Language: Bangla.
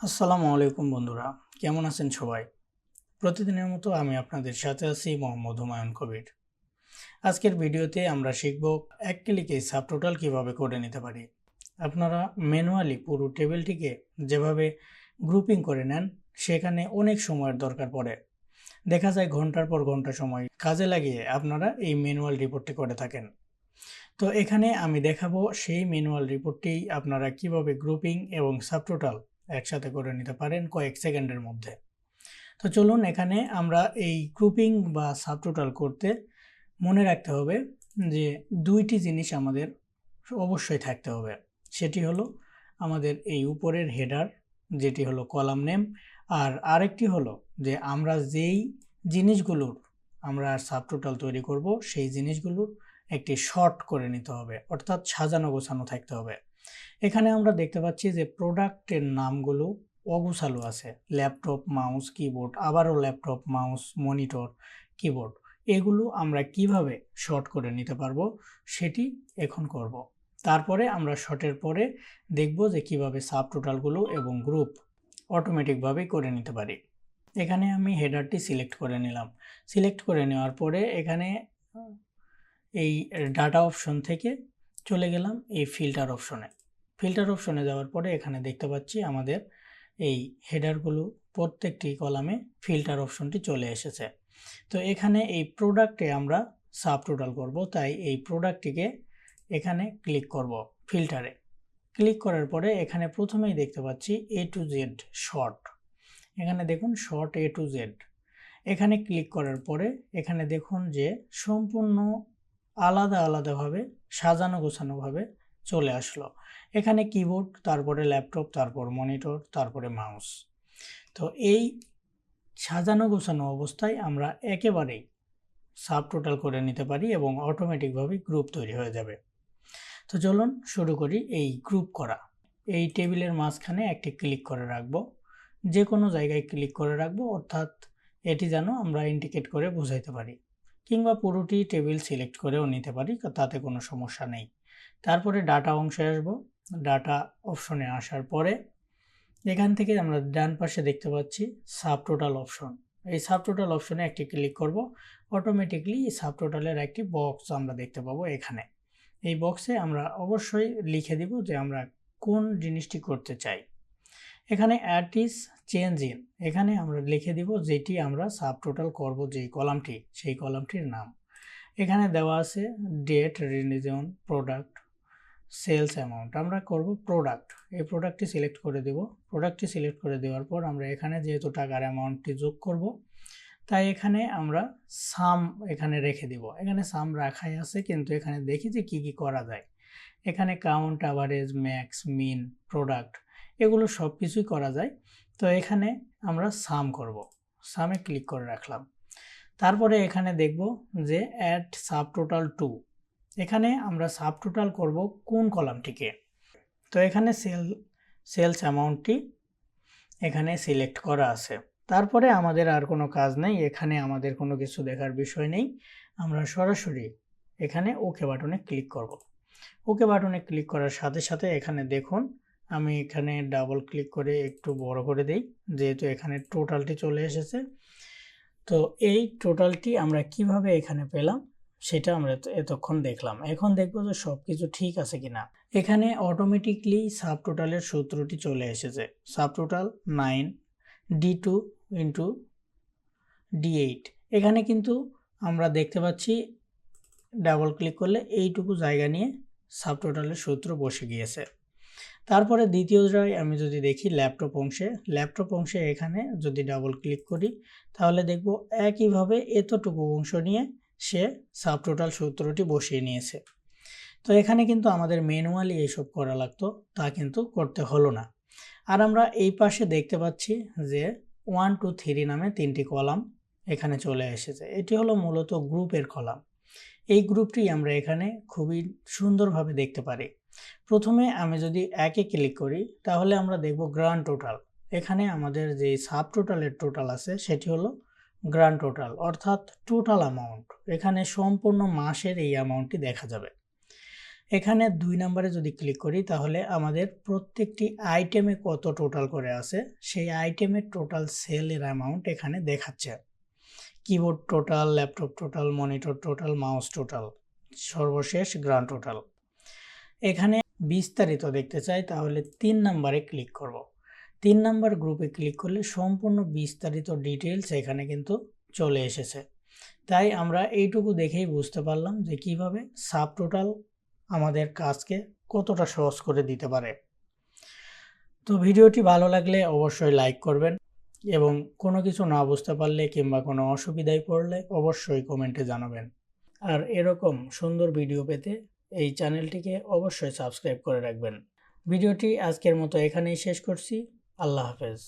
আসসালামু আলাইকুম বন্ধুরা, কেমন আছেন সবাই? প্রতিদিনের মতো আমি আপনাদের সাথে আছি মোহাম্মদ হুমায়ুন কবির। আজকের ভিডিওতে আমরা শিখব এক ক্লিকে সাবটোটাল কিভাবে করে নিতে পারি। আপনারা ম্যানুয়ালি পুরো টেবিলটিকে যেভাবে গ্রুপিং করে নেন, সেখানে অনেক সময়ের দরকার পড়ে। দেখা যায় ঘন্টার পর ঘন্টা সময় কাজে লাগিয়ে আপনারা এই ম্যানুয়াল রিপোর্টটি করে থাকেন। তো এখানে আমি দেখাবো সেই ম্যানুয়াল রিপোর্টটি আপনারা কিভাবে গ্রুপিং এবং সাবটোটাল একসাথে করে নিতে পারেন কয়েক সেকেন্ডের মধ্যে। তো চলুন, এখানে আমরা এই গ্রুপিং বা সাবটোটাল করতে মনে রাখতে হবে যে দুইটি জিনিস আমাদের অবশ্যই থাকতে হবে। সেটি হলো আমাদের এই উপরের হেডার, যেটি হলো কলাম নেম, আর আরেকটি হলো যে আমরা যেই জিনিসগুলোর আমরা সাবটোটাল তৈরি করব সেই জিনিসগুলোর একটি শর্ট করে নিতে হবে, অর্থাৎ সাজানো গোছানো থাকতে হবে। এখানে আমরা দেখতে পাচ্ছি যে প্রোডাক্টের নামগুলো অগোছালো আছে। ল্যাপটপ, মাউস, কিবোর্ড, আবারও ল্যাপটপ, মাউস, মনিটর, কিবোর্ড, এগুলো আমরা কিভাবে শর্ট করে নিতে পারবো সেটি এখন করব। তারপরে আমরা শর্টের পরে দেখব যে কিভাবে সাবটোটালগুলো এবং গ্রুপ অটোমেটিকভাবে করে নিতে পারি। এখানে আমি হেডারটি সিলেক্ট করে নিলাম। সিলেক্ট করে নেওয়ার পরে এখানে এই ডাটা অপশন থেকে চলে গেলাম এই ফিল্টার অপশনে। ফিল্টার অপশনে যাওয়ার পরে এখানে দেখতে পাচ্ছি আমাদের এই হেডারগুলো প্রত্যেকটি কলামে ফিল্টার অপশনটি চলে এসেছে। তো এখানে এই প্রোডাক্টে আমরা সাবটোটাল করব, তাই এই প্রোডাক্টটিকে এখানে ক্লিক করব। ফিল্টারে ক্লিক করার পরে এখানে প্রথমেই দেখতে পাচ্ছি এ টু জেড শর্ট। এখানে দেখুন শর্ট এ টু জেড। এখানে ক্লিক করার পরে এখানে দেখুন যে সম্পূর্ণ আলাদা আলাদাভাবে সাজানো গোছানোভাবে চলে আসলো। এখানে কিবোর্ড, তারপরে ল্যাপটপ, তারপর মনিটর, তারপরে মাউস। তো এই সাজানো গোছানো অবস্থায় আমরা একেবারেই সাবটোটাল করে নিতে পারি এবং অটোমেটিকভাবে গ্রুপ তৈরি হয়ে যাবে। তো চলুন শুরু করি এই গ্রুপ করা। এই টেবিলের মাঝখানে একটি ক্লিক করে রাখবো, যে কোনো জায়গায় ক্লিক করে রাখবো, অর্থাৎ এটি যেন আমরা ইন্ডিকেট করে বোঝাইতে পারি, কিংবা পুরোটি টেবিল সিলেক্ট করেও নিতে পারি, তাতে কোনো সমস্যা নেই। তারপরে ডাটা অংশে আসব। ডাটা অপশনে আসার পরে এখান থেকে আমরা ডান পাশে দেখতে পাচ্ছি সাবটোটাল অপশন। এই সাবটোটাল অপশনে একটি ক্লিক করব। অটোমেটিকলি এই সাবটোটালের একটি বক্স আমরা দেখতে পাবো এখানে। এই বক্সে আমরা অবশ্যই লিখে দিব যে আমরা কোন জিনিসটি করতে চাই। এখানে অ্যাড ইজ চেঞ্জ ইন, এখানে আমরা লিখে দিব যেটি আমরা সাবটোটাল করব, যেই কলামটি, সেই কলামটির নাম। এখানে দেওয়া আছে date, religion, product, sales amount. আমরা করব প্রোডাক্ট। এই প্রোডাক্টটি সিলেক্ট করে দেব। প্রোডাক্টটি সিলেক্ট করে দেওয়ার পর আমরা এখানে যেহেতু টাকার অ্যামাউন্টটি যোগ করব, তাই এখানে আমরা সাম এখানে রেখে দিব। এখানে সাম রাখাই আছে, কিন্তু এখানে দেখি যে কি কি করা যায়। এখানে কাউন্ট, অ্যাভারেজ, ম্যাক্স, মিন, প্রোডাক্ট, এগুলো সব কিছুই করা যায়। তো এখানে আমরা সাম করব। সামে ক্লিক করে রাখলাম। তারপরে এখানে দেখব যে অ্যাড সাবটোটাল টু। এখানে আমরা সাবটোটাল করব কোন কলামটিকে। তো এখানে সেলস অ্যামাউন্টটি এখানে সিলেক্ট করা আছে। তারপরে আমাদের আর কোনো কাজ নেই, এখানে আমাদের কোনো কিছু দেখার বিষয় নেই। আমরা সরাসরি এখানে ওকে বাটনে ক্লিক করব। ওকে বাটনে ক্লিক করার সাথে সাথে এখানে দেখুন আমি এখানে ডাবল ক্লিক করে একটু বড় করে দেই, যেহেতু এখানে টোটালটি চলে এসেছে। তো এই টোটালটি আমরা কিভাবে এখানে পেলাম সেটা আমরা এতক্ষণ দেখলাম। এখন দেখব যে সব কিছু ঠিক আছে কিনা। এখানে অটোমেটিকলি সাবটোটালের সূত্রটি চলে এসেছে। Subtotal 9 D2 into D8। এখানে কিন্তু আমরা দেখতে পাচ্ছি ডাবল ক্লিক করলে এইটুকু জায়গা নিয়ে সাবটোটালের সূত্র বসে গিয়েছে। তারপরে দ্বিতীয়টায় আমি যদি দেখি ল্যাপটপ অংশে এখানে যদি ডাবল ক্লিক করি, তাহলে দেখব একইভাবে এতটুকু অংশ নিয়ে সে সাবটোটাল সূত্রটি বসিয়ে নিয়েছে। তো এখানে কিন্তু আমাদের ম্যানুয়ালি এইসব করা লাগতো, তা কিন্তু করতে হলো না। আর আমরা এই পাশে দেখতে পাচ্ছি যে 1 2 3 নামে তিনটি কলাম এখানে চলে এসেছে। এটি হলো মূলত গ্রুপের কলাম। এই গ্রুপটি আমরা এখানে খুবই সুন্দরভাবে দেখতে পারি। প্রথমে আমি যদি একে ক্লিক করি, তাহলে আমরা দেখব গ্র্যান্ড টোটাল। এখানে আমাদের যে সাবটোটালের টোটাল আছে সেটি হলো গ্র্যান্ড টোটাল, অর্থাৎ টোটাল অ্যামাউন্ট। এখানে সম্পূর্ণ মাসের এই অ্যামাউন্টটি দেখা যাবে। এখানে 2 নম্বরে যদি ক্লিক করি তাহলে আমাদের প্রত্যেকটি আইটেমে কত টোটাল করে আছে সেই আইটেমের টোটাল সেলের অ্যামাউন্ট এখানে দেখাচ্ছে। Keyboard total, laptop total, monitor total, mouse total, সর্বশেষ গ্র্যান্ড টোটাল। এখানে বিস্তারিত দেখতে চাই তাহলে 3 নম্বরে ক্লিক করব। 3 নম্বর গ্রুপে ক্লিক করলে সম্পূর্ণ বিস্তারিত ডিটেইলস এখানে কিন্তু চলে এসেছে। তাই আমরা এইটুকু দেখেই বুঝতে পারলাম যে কিভাবে সাব টোটাল আমাদের কাজকে কতটা সহজ করে দিতে পারে। তো ভিডিওটি ভালো লাগলে অবশ্যই লাইক করবেন এবং কোনো কিছু না বুঝতে পারলে কিংবা কোনো অসুবিধায় পড়লে অবশ্যই কমেন্টে জানাবেন। আর এরকম সুন্দর ভিডিও পেতে এই চ্যানেলটিকে অবশ্যই সাবস্ক্রাইব করে রাখবেন। ভিডিওটি আজকের মতো এখানেই শেষ করছি। আল্লাহ হাফেজ।